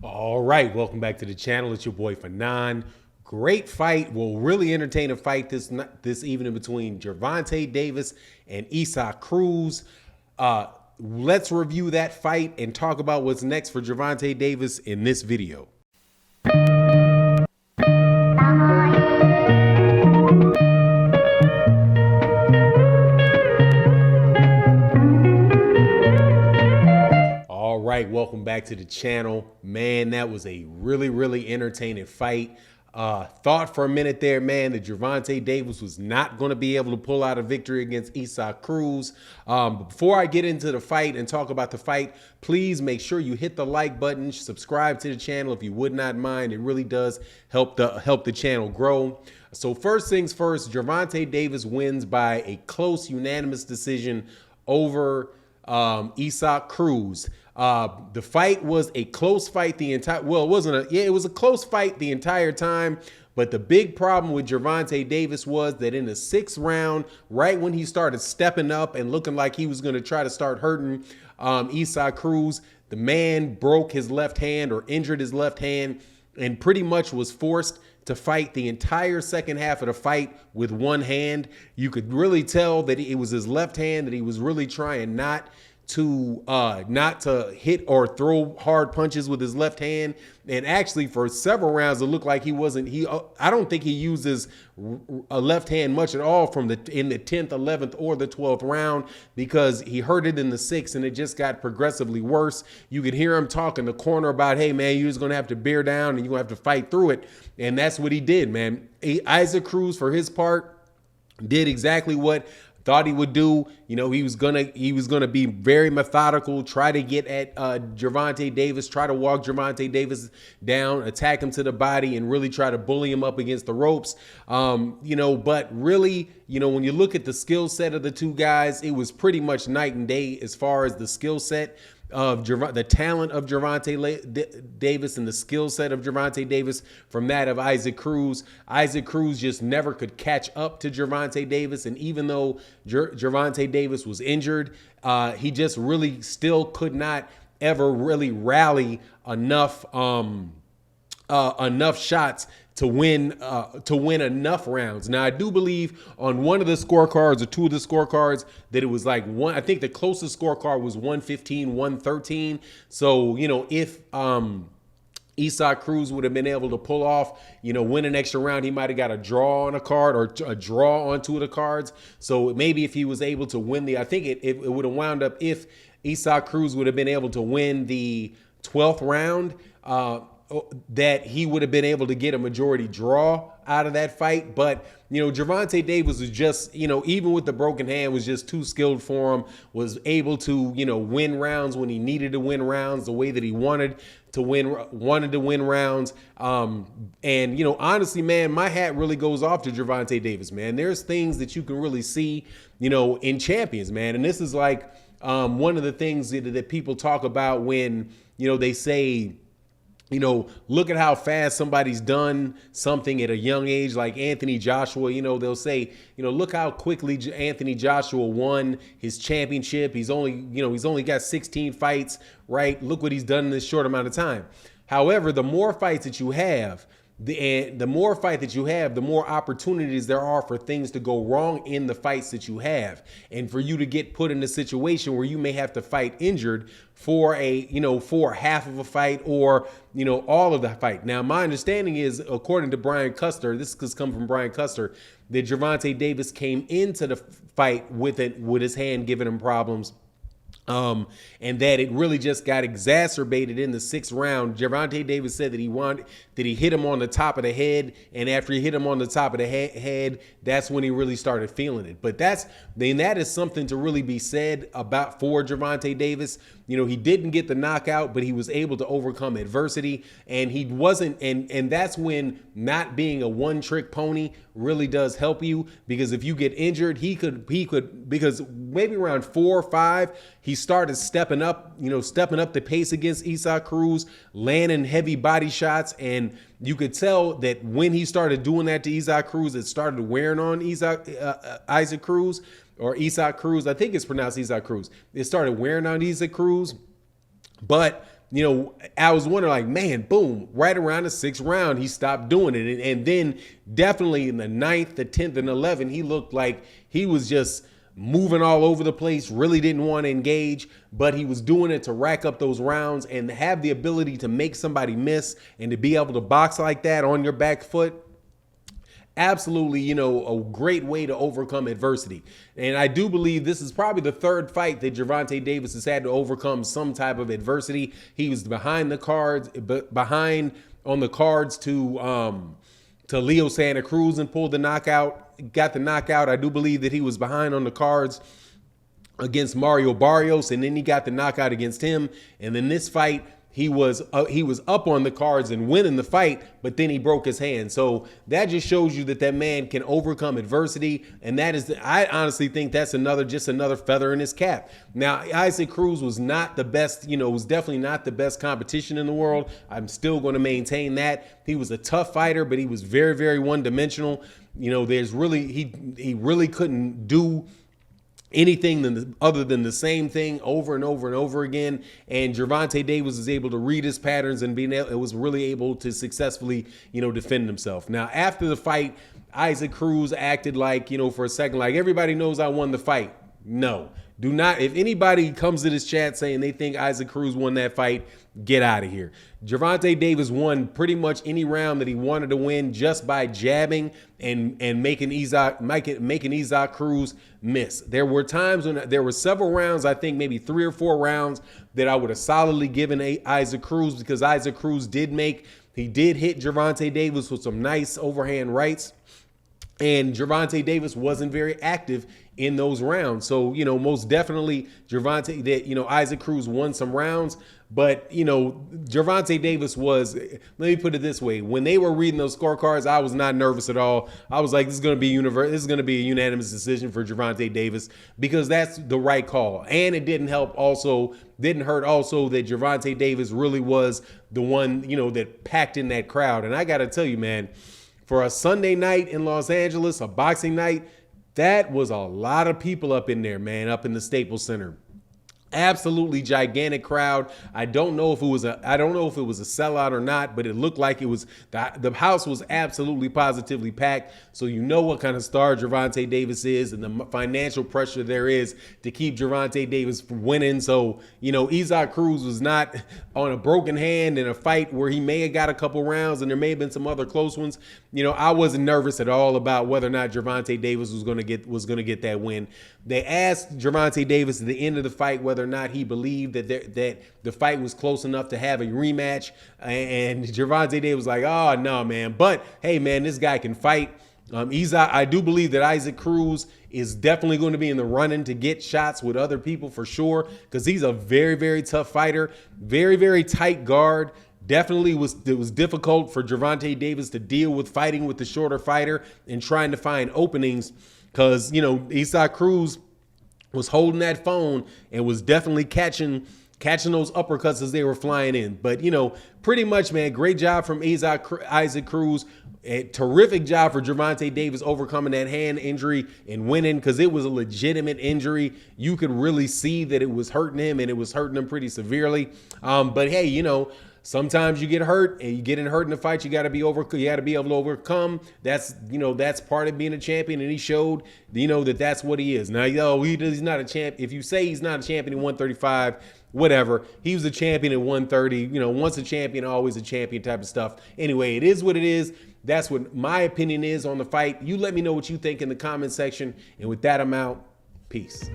All right, welcome back to the channel. It's your boy Fanon. Great fight. Will really entertain a fight this evening between Gervonta Davis and Issac Cruz. Let's review that fight and talk about what's next for Gervonta Davis in this video. All right, welcome back to the channel. Man, that was a really entertaining fight. Thought for a minute there, man, that Gervonta Davis was not going to be able to pull out a victory against Issac Cruz. But before I get into the fight and talk about the fight, please make sure you hit the like button, subscribe to the channel if you would not mind. It really does help the channel grow. So first things first, Gervonta Davis wins by a close unanimous decision over Issac Cruz. The fight was a close fight it was a close fight the entire time. But the big problem with Gervonta Davis was that in the 6th round, right when he started stepping up and looking like he was going to try to start hurting Issac Cruz, the man broke his left hand or injured his left hand and pretty much was forced to fight the entire second half of the fight with one hand. You could really tell that it was his left hand that he was really trying not to hit or throw hard punches with his left hand. And actually for several rounds it looked like I don't think he uses a left hand much at all in the 10th, 11th or the 12th round, because he hurt it in the 6th and it just got progressively worse. You could hear him talk in the corner about, hey man, you're just gonna have to bear down and you're gonna have to fight through it. And that's what he did, man. Issac Cruz, for his part, did exactly what thought he would do. You know, he was gonna be very methodical, try to get at Gervonta Davis, try to walk Gervonta Davis down, attack him to the body, and really try to bully him up against the ropes. But really, when you look at the skill set of the two guys, it was pretty much night and day as far as the skill set of the talent of Gervonta Davis and the skill set of Gervonta Davis from that of Issac Cruz. Issac Cruz just never could catch up to Gervonta Davis, and even though Gervonta Davis was injured, he just really still could not ever really rally enough shots to win enough rounds. Now, I do believe on one of the scorecards or two of the scorecards that it was like I think the closest scorecard was 115, 113. So, if Issac Cruz would have been able to pull off, win an extra round, he might have got a draw on a card or a draw on two of the cards. So maybe if he was able to win I think it would have wound up if Issac Cruz would have been able to win the 12th round, that he would have been able to get a majority draw out of that fight. But, Gervonta Davis was just, even with the broken hand, was just too skilled for him, was able to, win rounds when he needed to win rounds the way that he wanted to win rounds. Honestly, man, my hat really goes off to Gervonta Davis, man. There's things that you can really see, in champions, man. And this is like one of the things that people talk about when, they say, look at how fast somebody's done something at a young age, like Anthony Joshua. They'll say, look how quickly Anthony Joshua won his championship. He's only got 16 fights, right? Look what he's done in this short amount of time. However, the more fights that you have, the more opportunities there are for things to go wrong in the fights that you have, and for you to get put in a situation where you may have to fight injured for for half of a fight or all of the fight. Now, my understanding is, according to Brian Custer, this has come from Brian Custer, that Gervonta Davis came into the fight with his hand giving him problems. And that it really just got exacerbated in the 6th round. Gervonta Davis said that he hit him on the top of the head, and after he hit him on the top of the head, that's when he really started feeling it. But that is something to really be said about for Gervonta Davis. He didn't get the knockout, but he was able to overcome adversity, and he wasn't. And that's when not being a one-trick pony really does help you, because if you get injured, he could because maybe around 4 or 5, he started stepping up the pace against Issac Cruz, landing heavy body shots, and you could tell that when he started doing that to Issac Cruz, it started wearing on Issac Cruz. Or Issac Cruz, I think it's pronounced Issac Cruz. It started wearing on Issac Cruz, but I was wondering, like, man, boom, right around the 6th round, he stopped doing it. And then definitely in the 9th, the 10th, and 11th, he looked like he was just moving all over the place, really didn't want to engage, but he was doing it to rack up those rounds and have the ability to make somebody miss and to be able to box like that on your back foot. Absolutely, a great way to overcome adversity. And I do believe this is probably the 3rd fight that Gervonta Davis has had to overcome some type of adversity. He was behind on the cards to Leo Santa Cruz and pulled the knockout, got the knockout. I do believe that he was behind on the cards against Mario Barrios, and then he got the knockout against him. And then this fight, he was up on the cards and winning the fight, but then he broke his hand. So that just shows you that man can overcome adversity, and I honestly think that's just another feather in his cap. Now, Issac Cruz was not the best, was definitely not the best competition in the world. I'm still going to maintain that. He was a tough fighter, but he was very, very one-dimensional. He really couldn't do anything other than the same thing over and over and over again. And Gervonta Davis was able to read his patterns and was really able to successfully, defend himself. Now, after the fight, Issac Cruz acted like, for a second, like everybody knows I won the fight. No, do not. If anybody comes to this chat saying they think Issac Cruz won that fight, get out of here. Gervonta Davis won pretty much any round that he wanted to win just by jabbing and making Issac Cruz miss. There were times when there were several rounds, I think maybe 3 or 4 rounds, that I would have solidly given Issac Cruz, because Issac Cruz did hit Gervonta Davis with some nice overhand rights. And Gervonta Davis wasn't very active in those rounds. So, most definitely Issac Cruz won some rounds, but, Gervonta Davis was, let me put it this way. When they were reading those scorecards, I was not nervous at all. I was like, this is going to be a unanimous decision for Gervonta Davis, because that's the right call. And it didn't hurt also that Gervonta Davis really was the one, that packed in that crowd. And I got to tell you, man, for a Sunday night in Los Angeles, a boxing night, that was a lot of people up in there, man, up in the Staples Center. Absolutely gigantic crowd. I don't know if it was a sellout or not, but it looked like it was. The house was absolutely positively packed. So what kind of star Gervonta Davis is, and the financial pressure there is to keep Gervonta Davis from winning. So Issac Cruz was not on a broken hand in a fight where he may have got a couple rounds, and there may have been some other close ones. I wasn't nervous at all about whether or not Gervonta Davis was going to get that win. They asked Gervonta Davis at the end of the fight whether or not he believed that the fight was close enough to have a rematch, and Gervonta Davis was like, "Oh no, man! But hey, man, this guy can fight." I do believe that Issac Cruz is definitely going to be in the running to get shots with other people for sure, because he's a very, very tough fighter, very, very tight guard. Definitely it was difficult for Gervonta Davis to deal with fighting with the shorter fighter and trying to find openings, because Issac Cruz was holding that phone and was definitely catching those uppercuts as they were flying in. But pretty much, man, great job from Issac Cruz. A terrific job for Gervonta Davis overcoming that hand injury and winning, because it was a legitimate injury. You could really see that it was hurting him, and it was hurting him pretty severely. But hey, sometimes you get hurt, and you get hurt in the fight. You got to be able to overcome. That's part of being a champion, and he showed that's what he is. Now, he's not a champ. If you say he's not a champion in 135, whatever. He was a champion at 130. Once a champion, always a champion type of stuff. Anyway, it is what it is. That's what my opinion is on the fight. You let me know what you think in the comment section. And with that, I'm out. Peace.